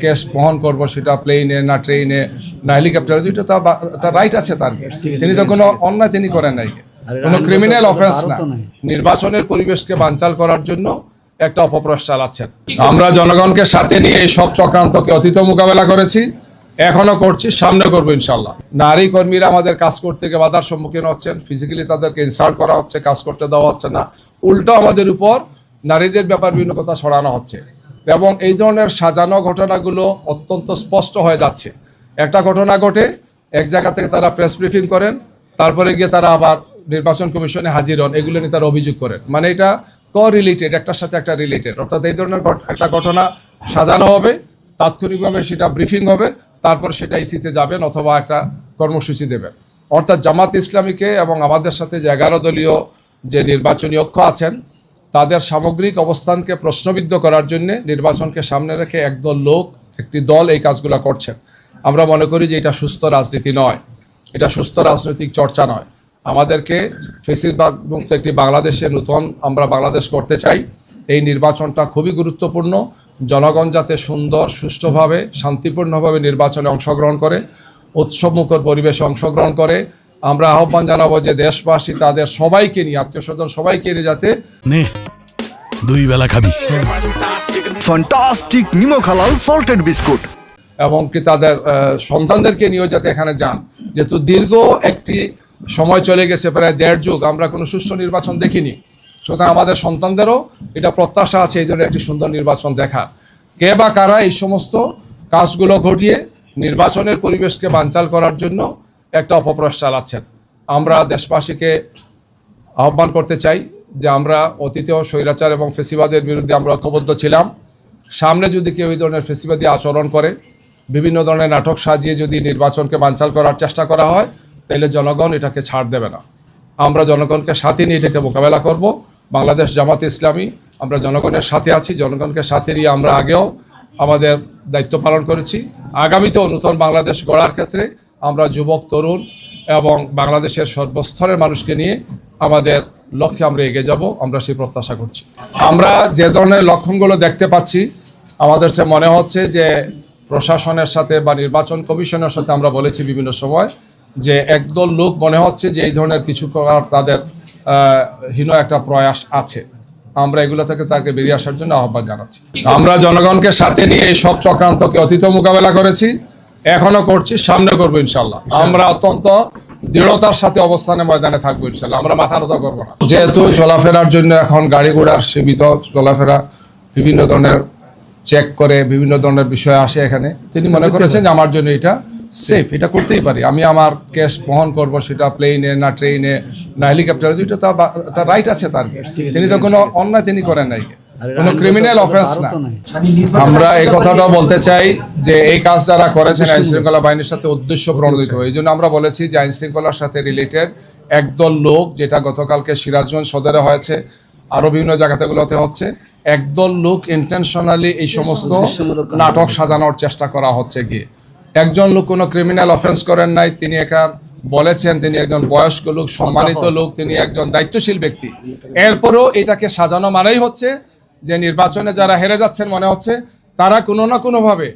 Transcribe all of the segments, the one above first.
Cash বহন করব, সেটা প্লেনে না ট্রেনে না হেলিকপ্টারে, এটা তার রাইট আছে। তার তিনি তো কোনো অন্যায় তিনি করেন নাই, কোনো ক্রিমিনাল অফেন্স না। নির্বাচনের পরিবেশকে বানচাল করার জন্য একটা অপপ্রয়াস চালাচ্ছেন। আমরা জনগণকে সাথে নিয়ে এই সব চক্রান্তকে অতীত মোকাবেলা করেছি, এখনো করছি, সামনে করবো ইনশাল্লাহ। নারী কর্মীরা আমাদের কাজ করতে গিয়ে বাধার সম্মুখীন হচ্ছেন, ফিজিক্যালি তাদেরকে ইনসাল্ট করা হচ্ছে, কাজ করতে দেওয়া হচ্ছে না, উল্টো আমাদের উপর নারীদের ব্যাপার বিভিন্ন কথা ছড়ানো হচ্ছে এবং এই ধরনের সাজানো ঘটনাগুলো অত্যন্ত স্পষ্ট হয়ে যাচ্ছে। একটা ঘটনা ঘটে, এক জায়গা থেকে তারা প্রেস ব্রিফিং করেন, তারপরে গিয়ে তারা আবার নির্বাচন কমিশনে হাজির হন, এগুলো নিয়ে তারা অভিযোগ করেন। মানে এটা রিলেটেড, একটার সাথে একটা রিলেটেড। অর্থাৎ এই ধরনের একটা ঘটনা সাজানো হবে, তাৎক্ষণিকভাবে সেটা ব্রিফিং হবে, তারপর সেটা ইসিতে যাবেন অথবা একটা কর্মসূচি দেবেন। অর্থাৎ জামাত ইসলামীকে এবং আমাদের সাথে যে 11 দলীয় যে নির্বাচনী ঐক্য আছেন তাদের সামগ্রিক অবস্থানকে প্রশ্নবিদ্ধ করার জন্য নির্বাচনকে সামনে রেখে একদল লোক, একটি দল এই কাজগুলো করছেন। আমরা মনে করি যে এটা সুস্থ রাজনীতি নয়, এটা সুস্থ রাজনৈতিক চর্চা নয়। আমাদেরকে ফ্যাসিবাদ মুক্ত একটি বাংলাদেশে নতুন আমরা বাংলাদেশ করতে চাই। এই নির্বাচনটা খুবই গুরুত্বপূর্ণ। জনগণ যাতে সুন্দর, সুষ্ঠুভাবে, শান্তিপূর্ণভাবে নির্বাচনে অংশগ্রহণ করে, উৎসবমুখর পরিবেশে অংশগ্রহণ করে। আমরা আহ্বান জানাবো যে দেশবাসী তাদের সবাইকে নিয়ে, আত্মীয় স্বজন সবাইকে নিয়ে যাতে দুই বেলা খাবি ফ্যান্টাস্টিক নিমো খালাল সল্টেড বিস্কুট এবং কি তাদের সন্তানদেরকে নিয়েও যাতে এখানে যান। যেহেতু দীর্ঘ একটি সময় চলে গেছে, প্রায় 1.5 যুগ আমরা কোনো সুষ্ঠু নির্বাচন দেখিনি, সুতরাং আমাদের সন্তানদেরও এটা প্রত্যাশা আছে এই ধরনের একটি সুন্দর নির্বাচন দেখার। কে বা কারা এই সমস্ত কাজগুলো ঘটিয়ে নির্বাচনের পরিবেশকে বানচাল করার জন্য একটা অপপ্রয়াস চালাচ্ছেন। আমরা দেশবাসীকে আহ্বান করতে চাই যে আমরা অতীতেও স্বৈরাচার এবং ফেসিবাদের বিরুদ্ধে আমরা ঐক্যবদ্ধ ছিলাম। সামনে যদি কেউ এই ধরনের ফেসিবাদী আচরণ করে, বিভিন্ন ধরনের নাটক সাজিয়ে যদি নির্বাচনকে বানচাল করার চেষ্টা করা হয়, তাহলে জনগণ এটাকে ছাড় দেবে না। আমরা জনগণকে সাথে নিয়ে এটাকে মোকাবেলা করব। বাংলাদেশ জামাত ইসলামী আমরা জনগণের সাথে আছি, জনগণকে সাথে নিয়ে আমরা আগেও আমাদের দায়িত্ব পালন করেছি। আগামীতেও নতুন বাংলাদেশ গড়ার ক্ষেত্রে আমরা যুবক, তরুণ এবং বাংলাদেশের সর্বস্তরের মানুষকে নিয়ে আমাদের লক্ষ্যে আমরা এগিয়ে যাব, আমরা সেই প্রত্যাশা করছি। আমরা যে ধরনের লক্ষণগুলো দেখতে পাচ্ছি, আমাদের সে মনে হচ্ছে যে প্রশাসনের সাথে বা নির্বাচন কমিশনের সাথে আমরা বলেছি বিভিন্ন সময় যে একদল লোক মনে হচ্ছে যে এই ধরনের কিছু করার তাদের হীন একটা প্রয়াস আছে। আমরা এগুলো থেকে তাকে বেরিয়ে আসার জন্য আহ্বান জানাচ্ছি। আমরা জনগণকে সাথে নিয়ে এই সব চক্রান্তকে অতীত মোকাবেলা করেছি, এখনো করছি, সামনে করবো ইনশাল্লাহ। আমরা অত্যন্ত দৃঢ়তার সাথে অবস্থানে ময়দানে থাকবো ইনশাল্লাহ, আমরা মাথা নত করবো না। যেহেতু চলাফেরার জন্য এখন গাড়ি ঘোড়ার সীমিত চলাফেরা, বিভিন্ন ধরনের চেক করে বিভিন্ন ধরনের বিষয় আসে এখানে, তিনি মনে করেছেন যে আমার জন্য এটা সেফ, এটা করতেই পারি, আমি আমার ক্যাশ বহন করব, সেটা প্লেনে না ট্রেনে না হেলিকপ্টারে, এটা তার রাইট আছে। তার তিনি তো কোনো অন্যায় তিনি করেন নাই, কোনো ক্রিমিনাল অফেন্স না। আমরা এই কথাটাও বলতে চাই যে এই কাজ যারা করেছেন আইন শৃঙ্খলা বাহিনীর সাথে উদ্দেশ্য প্রণোদিত, এই জন্য আমরা বলেছি যে আইন শৃঙ্খলার সাথে রিলেটেড একদল লোক, যেটা গতকালকে সিরাজগঞ্জ সদরে হয়েছে, আরো বিভিন্ন জায়গাতেগুলোতে হচ্ছে, একদল লোক ইন্টেনশনালি এই সমস্ত নাটক সাজানোর চেষ্টা করা হচ্ছে। গিয়ে একজন লোক কোনো ক্রিমিনাল অফেন্স করেন নাই, তিনি এখান বলেছেন তিনি একজন বয়স্ক লোক, সম্মানিত লোক, তিনি একজন দায়িত্বশীল ব্যক্তি। এরপরও এটাকে সাজানো মানেই হচ্ছে যে নির্বাচনে যারা হেরে যাচ্ছেন মনে হচ্ছে তারা কোনো না কোনোভাবে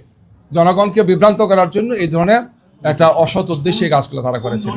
জনগণকে বিভ্রান্ত করার জন্য এই ধরনের একটা অসৎ উদ্দেশ্যে কাজগুলো তারা করেছে।